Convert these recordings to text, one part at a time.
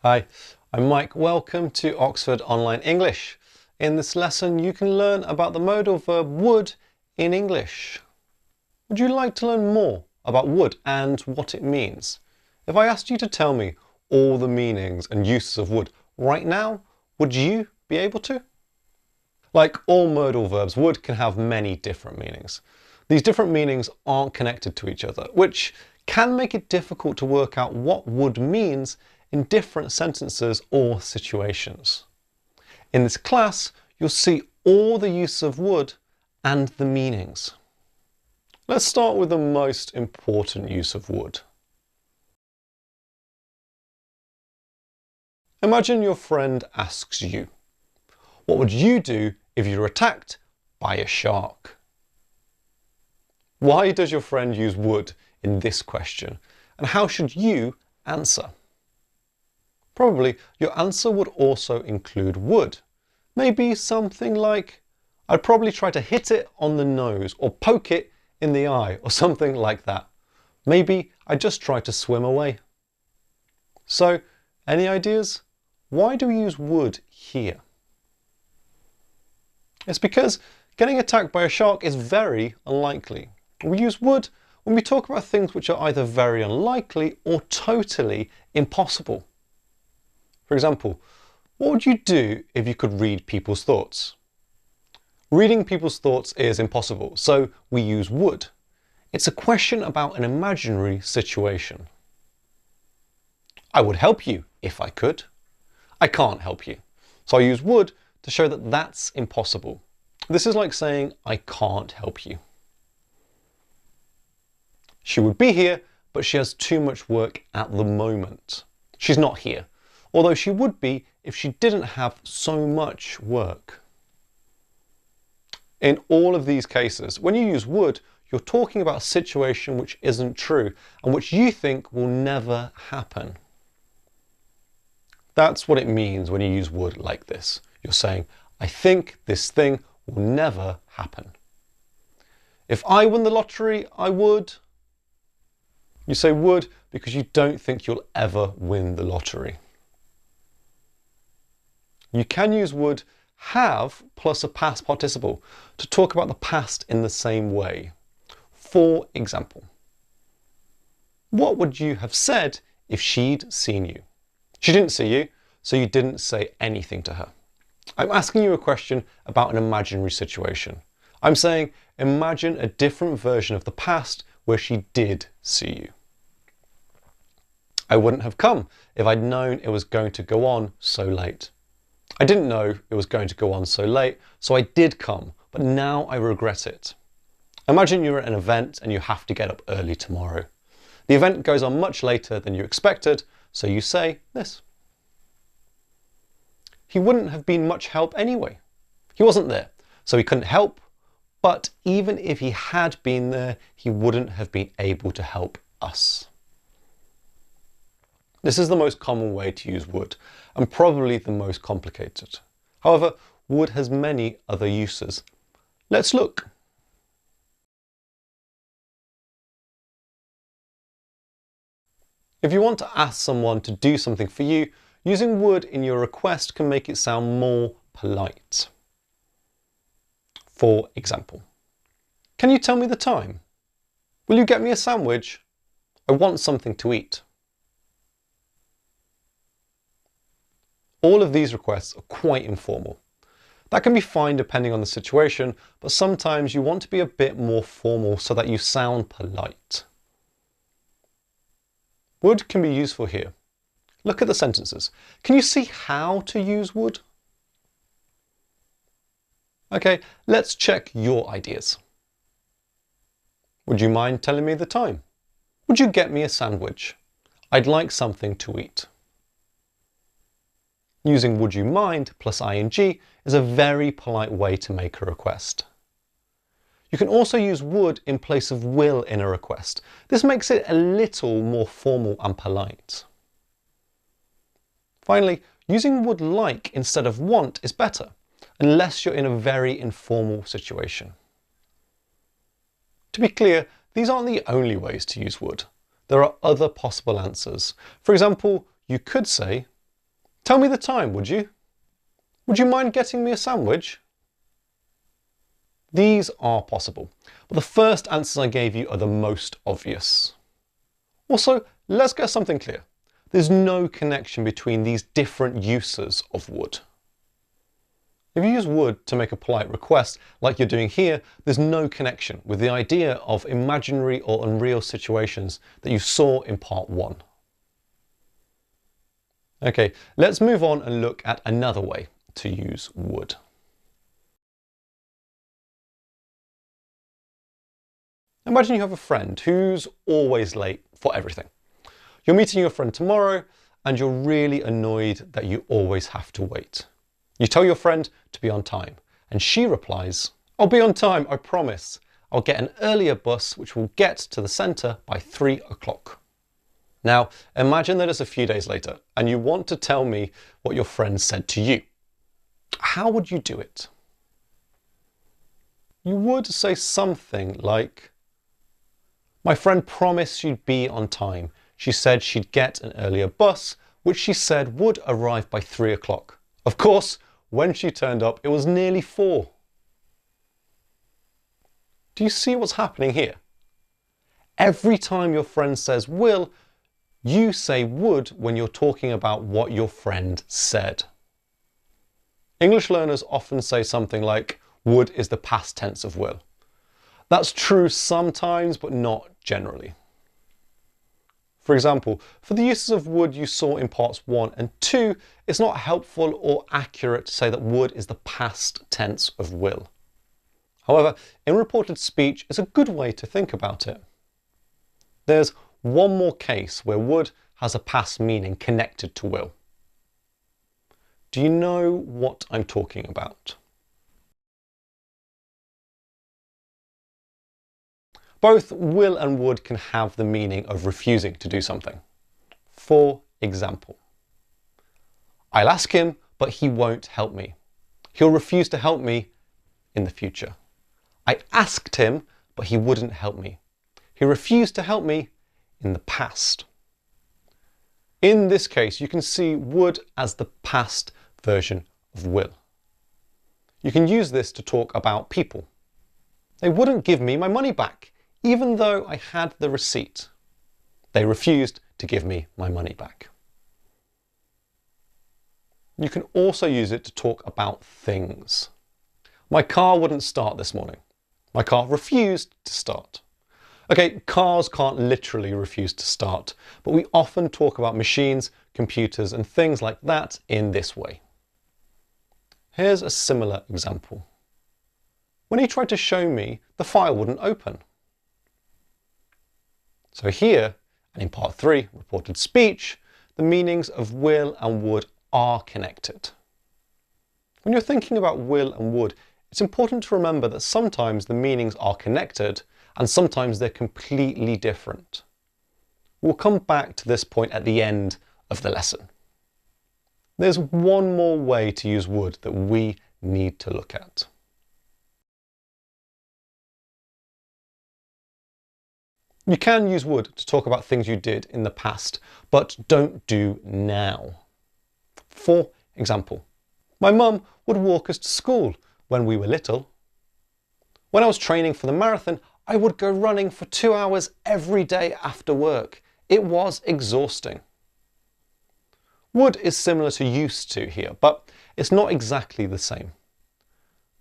Hi, I'm Mike. Welcome to Oxford Online English. In this lesson, you can learn about the modal verb would in English. Would you like to learn more about would and what it means? If I asked you to tell me all the meanings and uses of would right now, would you be able to? Like all modal verbs, would can have many different meanings. These different meanings aren't connected to each other, which can make it difficult to work out what would means in different sentences or situations. In this class, you'll see all the uses of would and the meanings. Let's start with the most important use of would. Imagine your friend asks you, what would you do if you were attacked by a shark? Why does your friend use would in this question, and how should you answer? Probably your answer would also include would. Maybe something like, I'd probably try to hit it on the nose or poke it in the eye or something like that. Maybe I'd just try to swim away. So, any ideas? Why do we use would here? It's because getting attacked by a shark is very unlikely. We use would when we talk about things which are either very unlikely or totally impossible. For example, what would you do if you could read people's thoughts? Reading people's thoughts is impossible, so we use would. It's a question about an imaginary situation. I would help you if I could. I can't help you, so I use would to show that that's impossible. This is like saying, I can't help you. She would be here, but she has too much work at the moment. She's not here, although she would be if she didn't have so much work. In all of these cases, when you use would, you're talking about a situation which isn't true and which you think will never happen. That's what it means when you use would like this. You're saying, I think this thing will never happen. If I won the lottery, I would. You say would because you don't think you'll ever win the lottery. You can use would have plus a past participle to talk about the past in the same way. For example, what would you have said if she'd seen you? She didn't see you, so you didn't say anything to her. I'm asking you a question about an imaginary situation. I'm saying, imagine a different version of the past where she did see you. I wouldn't have come if I'd known it was going to go on so late. I didn't know it was going to go on so late, so I did come, but now I regret it. Imagine you're at an event and you have to get up early tomorrow. The event goes on much later than you expected, so you say this. He wouldn't have been much help anyway. He wasn't there, so he couldn't help, but even if he had been there, he wouldn't have been able to help us. This is the most common way to use would, and probably the most complicated. However, would has many other uses. Let's look. If you want to ask someone to do something for you, using would in your request can make it sound more polite. For example, can you tell me the time? Will you get me a sandwich? I want something to eat. All of these requests are quite informal. That can be fine depending on the situation, but sometimes you want to be a bit more formal so that you sound polite. Would can be useful here. Look at the sentences. Can you see how to use would? Okay, let's check your ideas. Would you mind telling me the time? Would you get me a sandwich? I'd like something to eat. Using would you mind plus ing is a very polite way to make a request. You can also use would in place of will in a request. This makes it a little more formal and polite. Finally, using would like instead of want is better, unless you're in a very informal situation. To be clear, these aren't the only ways to use would. There are other possible answers. For example, you could say, Tell me the time, would you? Would you mind getting me a sandwich? These are possible, but the first answers I gave you are the most obvious. Also, let's get something clear. There's no connection between these different uses of would. If you use would to make a polite request, like you're doing here, there's no connection with the idea of imaginary or unreal situations that you saw in part 1. Okay, let's move on and look at another way to use would. Imagine you have a friend who's always late for everything. You're meeting your friend tomorrow and you're really annoyed that you always have to wait. You tell your friend to be on time and she replies, "I'll be on time, I promise. I'll get an earlier bus which will get to the centre by 3 o'clock." Now, imagine that it's a few days later and you want to tell me what your friend said to you. How would you do it? You would say something like, "My friend promised she'd be on time. She said she'd get an earlier bus, which she said would arrive by 3 o'clock. Of course, when she turned up, it was nearly 4. Do you see what's happening here? Every time your friend says will, you say would when you're talking about what your friend said. English learners often say something like, would is the past tense of will. That's true sometimes, but not generally. For example, for the uses of would you saw in parts 1 and 2, it's not helpful or accurate to say that would is the past tense of will. However, in reported speech, it's a good way to think about it. There's one more case where would has a past meaning connected to will. Do you know what I'm talking about? Both will and would can have the meaning of refusing to do something. For example, I'll ask him, but he won't help me. He'll refuse to help me in the future. I asked him, but he wouldn't help me. He refused to help me in the past. In this case, you can see would as the past version of will. You can use this to talk about people. They wouldn't give me my money back, even though I had the receipt. They refused to give me my money back. You can also use it to talk about things. My car wouldn't start this morning. My car refused to start. Okay, cars can't literally refuse to start, but we often talk about machines, computers, and things like that in this way. Here's a similar example. When he tried to show me, the file wouldn't open. So here, and in part 3, reported speech, the meanings of will and would are connected. When you're thinking about will and would, it's important to remember that sometimes the meanings are connected and sometimes they're completely different. We'll come back to this point at the end of the lesson. There's one more way to use would that we need to look at. You can use would to talk about things you did in the past, but don't do now. For example, my mum would walk us to school when we were little. When I was training for the marathon, I would go running for 2 hours every day after work. It was exhausting. Would is similar to used to here, but it's not exactly the same.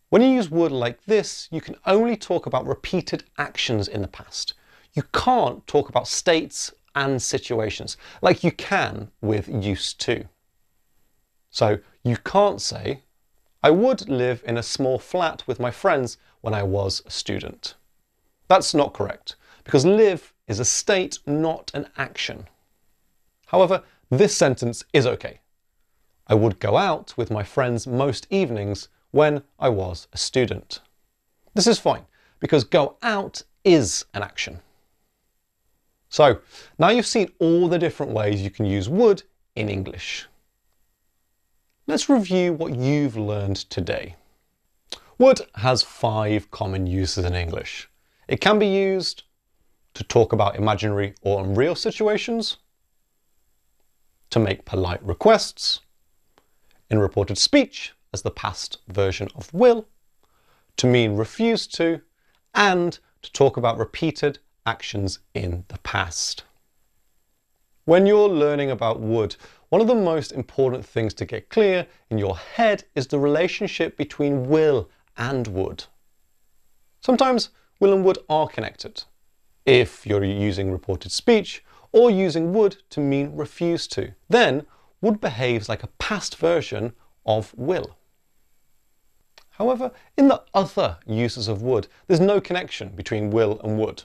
When you use would like this, you can only talk about repeated actions in the past. You can't talk about states and situations like you can with used to. So you can't say, I would live in a small flat with my friends when I was a student. That's not correct, because live is a state, not an action. However, this sentence is okay. I would go out with my friends most evenings when I was a student. This is fine, because go out is an action. So now you've seen all the different ways you can use would in English. Let's review what you've learned today. Would has 5 common uses in English. It can be used to talk about imaginary or unreal situations, to make polite requests, in reported speech as the past version of will, to mean refuse to, and to talk about repeated actions in the past. When you're learning about would, one of the most important things to get clear in your head is the relationship between will and would. Sometimes will and would are connected, if you're using reported speech or using would to mean refuse to. Then would behaves like a past version of will. However, in the other uses of would, there's no connection between will and would.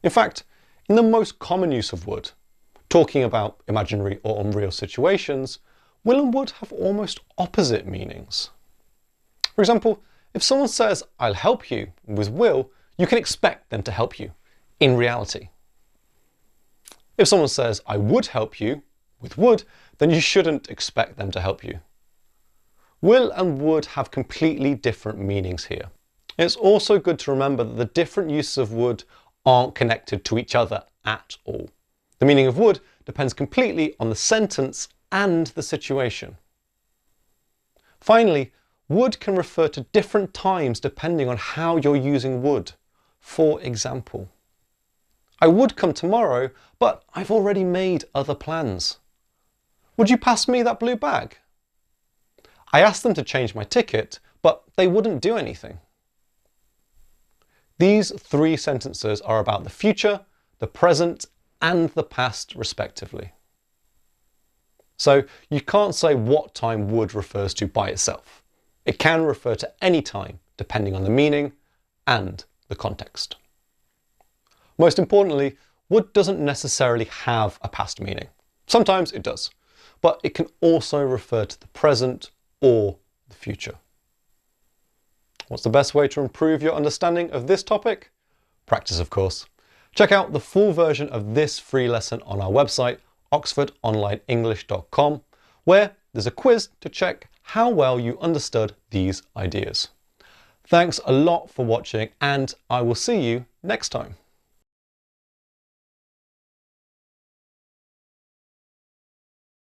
In fact, in the most common use of would, talking about imaginary or unreal situations, will and would have almost opposite meanings. For example, if someone says, "I'll help you," with will, you can expect them to help you, in reality. If someone says, "I would help you," with would, then you shouldn't expect them to help you. Will and would have completely different meanings here. It's also good to remember that the different uses of would aren't connected to each other at all. The meaning of would depends completely on the sentence and the situation. Finally, would can refer to different times depending on how you're using would. For example, I would come tomorrow, but I've already made other plans. Would you pass me that blue bag? I asked them to change my ticket, but they wouldn't do anything. These three sentences are about the future, the present, and the past, respectively. So you can't say what time would refers to by itself. It can refer to any time, depending on the meaning and the context. Most importantly, would doesn't necessarily have a past meaning. Sometimes it does, but it can also refer to the present or the future. What's the best way to improve your understanding of this topic? Practice, of course. Check out the full version of this free lesson on our website, oxfordonlineenglish.com, where there's a quiz to check how well you understood these ideas. Thanks a lot for watching, and I will see you next time.